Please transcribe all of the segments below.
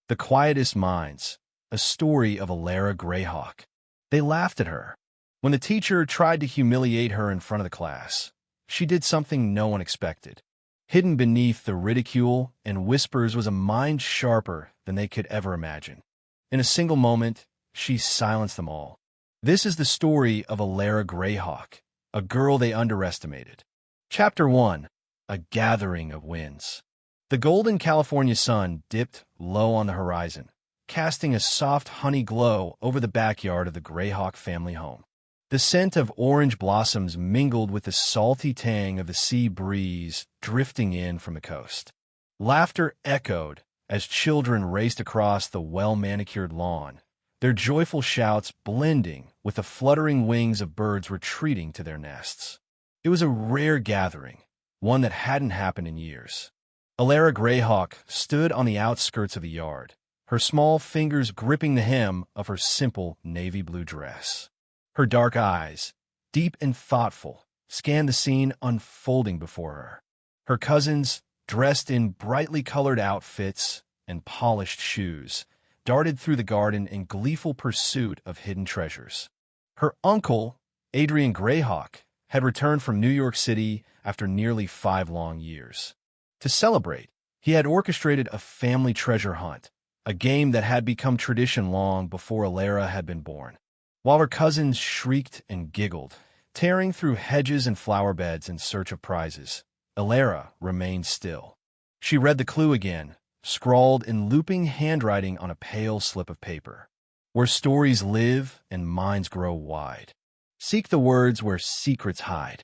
The Quietest Minds, a story of Alara Greyhawk. They laughed at her. When the teacher tried to humiliate her in front of the class, she did something no one expected. Hidden beneath the ridicule and whispers was a mind sharper than they could ever imagine. In a single moment, she silenced them all. This is the story of Alara Greyhawk, a girl they underestimated. Chapter 1. A Gathering of Winds. The golden California sun dipped low on the horizon, casting a soft honey glow over the backyard of the Greyhawk family home. The scent of orange blossoms mingled with the salty tang of the sea breeze drifting in from the coast. Laughter echoed as children raced across the well-manicured lawn, their joyful shouts blending with the fluttering wings of birds retreating to their nests. It was a rare gathering, one that hadn't happened in years. Alara Greyhawk stood on the outskirts of the yard, her small fingers gripping the hem of her simple navy blue dress. Her dark eyes, deep and thoughtful, scanned the scene unfolding before her. Her cousins, dressed in brightly colored outfits and polished shoes, darted through the garden in gleeful pursuit of hidden treasures. Her uncle, Adrian Greyhawk, had returned from New York City after nearly 5 long years. To celebrate, he had orchestrated a family treasure hunt, a game that had become tradition long before Alara had been born. While her cousins shrieked and giggled, tearing through hedges and flower beds in search of prizes, Alara remained still. She read the clue again, scrawled in looping handwriting on a pale slip of paper. Where stories live and minds grow wide, seek the words where secrets hide.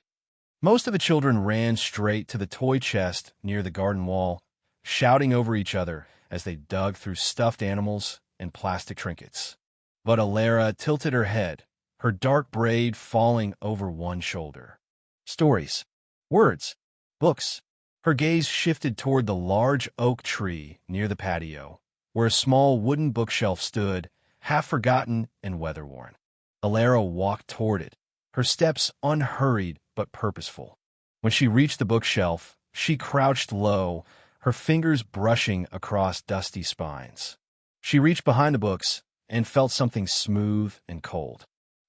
Most of the children ran straight to the toy chest near the garden wall, shouting over each other as they dug through stuffed animals and plastic trinkets. But Alara tilted her head, her dark braid falling over one shoulder. Stories, words, books. Her gaze shifted toward the large oak tree near the patio, where a small wooden bookshelf stood, half forgotten and weather-worn. Alara walked toward it, her steps unhurried but purposeful. When she reached the bookshelf, she crouched low, her fingers brushing across dusty spines. She reached behind the books and felt something smooth and cold.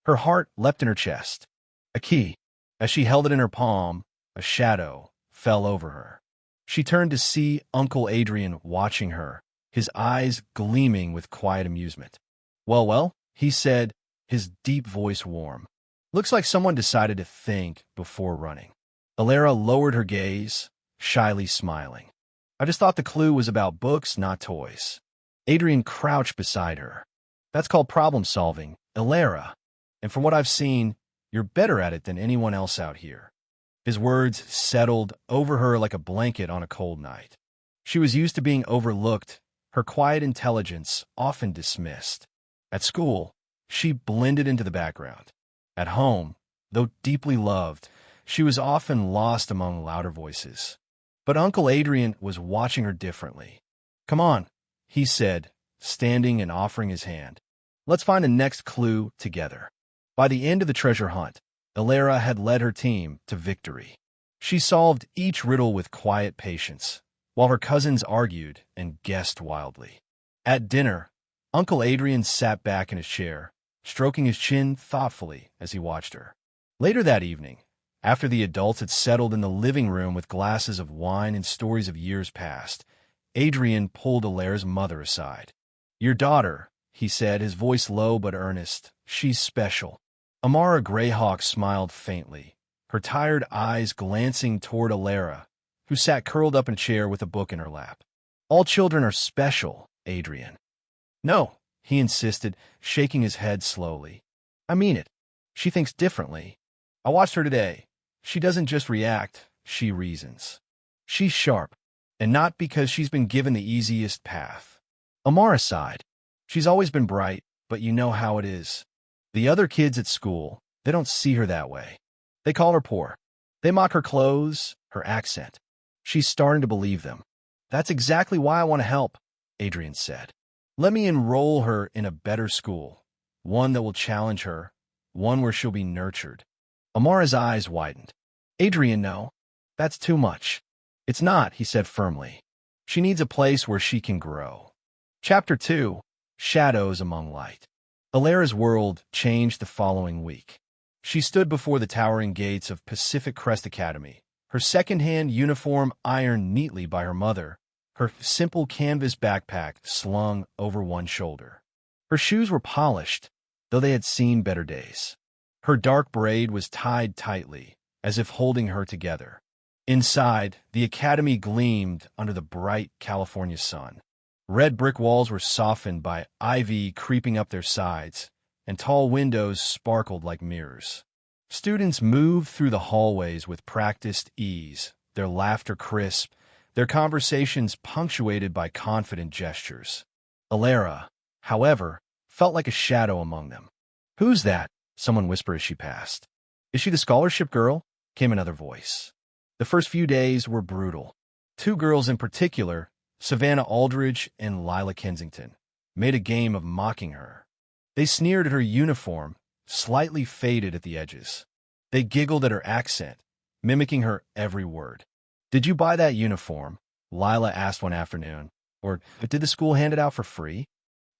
Her heart leapt in her chest. A key. As she held it in her palm, a shadow fell over her. She turned to see Uncle Adrian watching her, his eyes gleaming with quiet amusement. Well, he said, his deep voice warm. Looks like someone decided to think before running. Alara lowered her gaze, shyly smiling. I just thought the clue was about books, not toys. Adrian crouched beside her. That's called problem solving, Alara. And from what I've seen, you're better at it than anyone else out here. His words settled over her like a blanket on a cold night. She was used to being overlooked, her quiet intelligence often dismissed. At school, she blended into the background. At home, though deeply loved, she was often lost among louder voices. But Uncle Adrian was watching her differently. Come on, he said, standing and offering his hand. Let's find the next clue together. By the end of the treasure hunt, Alara had led her team to victory. She solved each riddle with quiet patience, while her cousins argued and guessed wildly. At dinner, Uncle Adrian sat back in his chair, stroking his chin thoughtfully as he watched her. Later that evening, after the adults had settled in the living room with glasses of wine and stories of years past, Adrian pulled Alara's mother aside. Your daughter, he said, his voice low but earnest, she's special. Amara Greyhawk smiled faintly, her tired eyes glancing toward Alara, who sat curled up in a chair with a book in her lap. All children are special, Adrian. No, he insisted, shaking his head slowly. I mean it. She thinks differently. I watched her today. She doesn't just react, she reasons. She's sharp, and not because she's been given the easiest path. Amara sighed. She's always been bright, but you know how it is. The other kids at school, they don't see her that way. They call her poor. They mock her clothes, her accent. She's starting to believe them. That's exactly why I want to help, Adrian said. Let me enroll her in a better school, one that will challenge her, one where she'll be nurtured. Amara's eyes widened. Adrian, no, that's too much. It's not, he said firmly. She needs a place where she can grow. Chapter 2. Shadows Among Light. Alara's world changed the following week. She stood before the towering gates of Pacific Crest Academy, her second-hand uniform ironed neatly by her mother, her simple canvas backpack slung over one shoulder. Her shoes were polished, though they had seen better days. Her dark braid was tied tightly, as if holding her together. Inside, the academy gleamed under the bright California sun. Red brick walls were softened by ivy creeping up their sides, and tall windows sparkled like mirrors. Students moved through the hallways with practiced ease, their laughter crisp, their conversations punctuated by confident gestures. Alara, however, felt like a shadow among them. "Who's that?" someone whispered as she passed. "Is she the scholarship girl?" came another voice. The first few days were brutal. Two girls in particular, Savannah Aldridge and Lila Kensington, made a game of mocking her. They sneered at her uniform, slightly faded at the edges. They giggled at her accent, mimicking her every word. "Did you buy that uniform?" Lila asked one afternoon. "Or did the school hand it out for free?"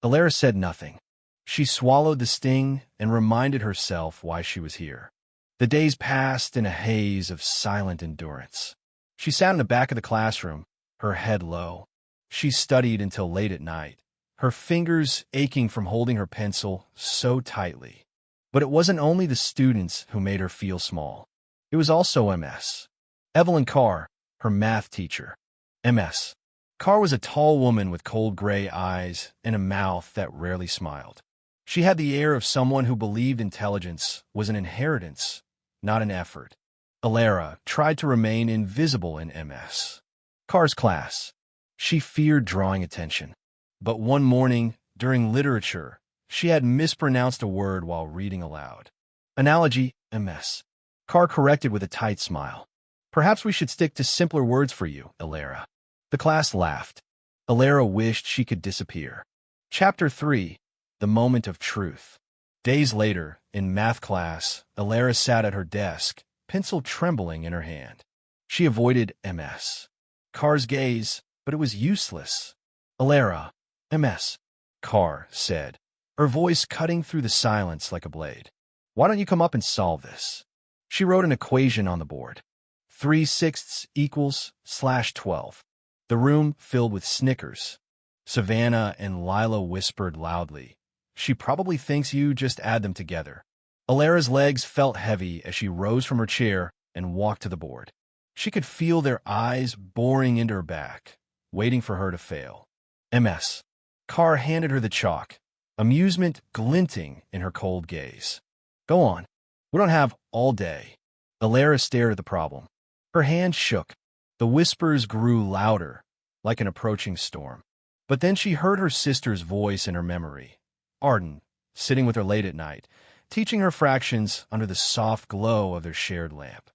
Alara said nothing. She swallowed the sting and reminded herself why she was here. The days passed in a haze of silent endurance. She sat in the back of the classroom, her head low. She studied until late at night, her fingers aching from holding her pencil so tightly. But it wasn't only the students who made her feel small. It was also MS. Evelyn Carr, her math teacher. MS. Carr was a tall woman with cold gray eyes and a mouth that rarely smiled. She had the air of someone who believed intelligence was an inheritance, not an effort. Alara tried to remain invisible in MS. Carr's class. She feared drawing attention. But one morning, during literature, she had mispronounced a word while reading aloud. Analogy, MS. Carr corrected with a tight smile. "Perhaps we should stick to simpler words for you, Alara." The class laughed. Alara wished she could disappear. Chapter 3. The Moment of Truth. Days later, in math class, Alara sat at her desk, pencil trembling in her hand. She avoided MS. Carr's gaze, but it was useless. "Alara, MS," Carr said, her voice cutting through the silence like a blade. "Why don't you come up and solve this?" She wrote an equation on the board. 3/6 equals /12. The room filled with snickers. Savannah and Lila whispered loudly, "She probably thinks you just add them together." Alara's legs felt heavy as she rose from her chair and walked to the board. She could feel their eyes boring into her back, waiting for her to fail. MS. Carr handed her the chalk, amusement glinting in her cold gaze. "Go on. We don't have all day." Alara stared at the problem. Her hand shook. The whispers grew louder, like an approaching storm. But then she heard her sister's voice in her memory, Arden, sitting with her late at night, teaching her fractions under the soft glow of their shared lamp.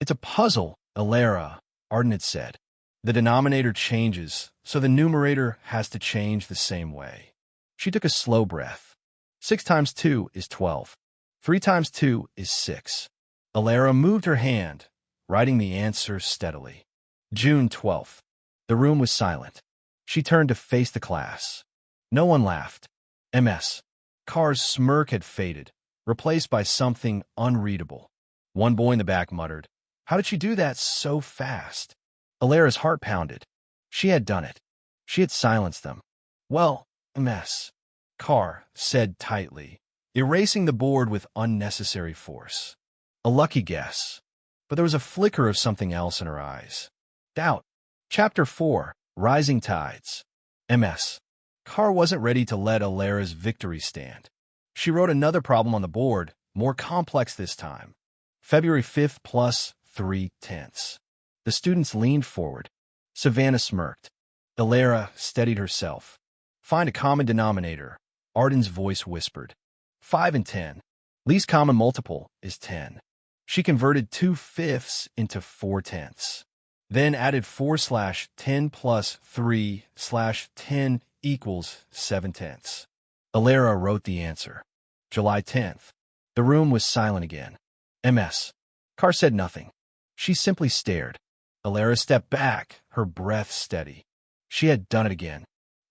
"It's a puzzle, Alara," Arden had said. "The denominator changes, so the numerator has to change the same way." She took a slow breath. 6 times 2 is 12. 3 times 2 is 6. Alara moved her hand, writing the answer steadily. June 12th. The room was silent. She turned to face the class. No one laughed. MS. Carr's smirk had faded, replaced by something unreadable. One boy in the back muttered, "How did she do that so fast?" Alara's heart pounded. She had done it. She had silenced them. "Well, MS," Carr said tightly, erasing the board with unnecessary force. A lucky guess. But there was a flicker of something else in her eyes. Doubt. Chapter 4. Rising Tides. MS. Carr wasn't ready to let Alara's victory stand. She wrote another problem on the board, more complex this time. February 5th plus 3/10. The students leaned forward. Savannah smirked. Alara steadied herself. "Find a common denominator," Arden's voice whispered. 5 and 10. Least common multiple is 10. She converted 2/5 into 4/10. Then added 4/10 plus 3/10 equals 7/10. Alara wrote the answer. July 10th. The room was silent again. MS. Carr said nothing. She simply stared. Alara stepped back, her breath steady. She had done it again.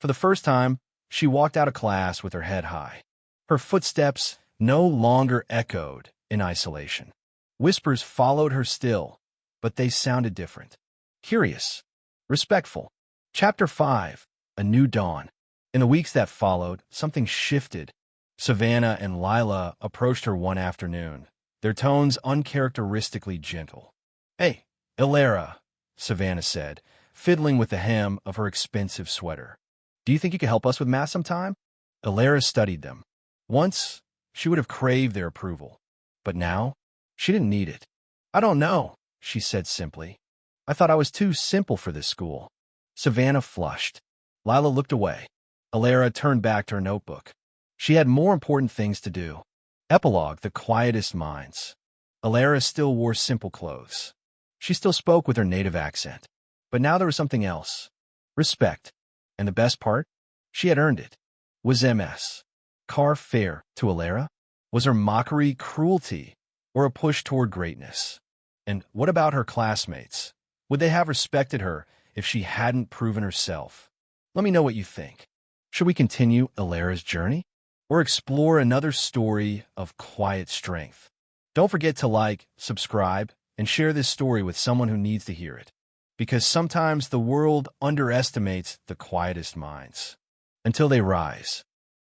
For the first time, She walked out of class with her head high. Her footsteps no longer echoed in isolation. Whispers followed her still, but they sounded different. Curious. Respectful. Chapter 5. A New Dawn. In the weeks that followed, something shifted. Savannah and Lila approached her one afternoon, their tones uncharacteristically gentle. "Hey, Ilara," Savannah said, fiddling with the hem of her expensive sweater. "Do you think you could help us with math sometime?" Ilara studied them. Once, she would have craved their approval, but now, she didn't need it. "I don't know," she said simply. "I thought I was too simple for this school." Savannah flushed. Lila looked away. Ilara turned back to her notebook. She had more important things to do. Epilogue: The Quietest Minds. Ilara still wore simple clothes. She still spoke with her native accent. But now there was something else. Respect. And the best part? She had earned it. Was MS Carr fair to Ilara? Was her mockery cruelty or a push toward greatness? And what about her classmates? Would they have respected her if she hadn't proven herself? Let me know what you think. Should we continue Ilara's journey or explore another story of quiet strength? Don't forget to like, subscribe, and share this story with someone who needs to hear it. Because sometimes the world underestimates the quietest minds until they rise.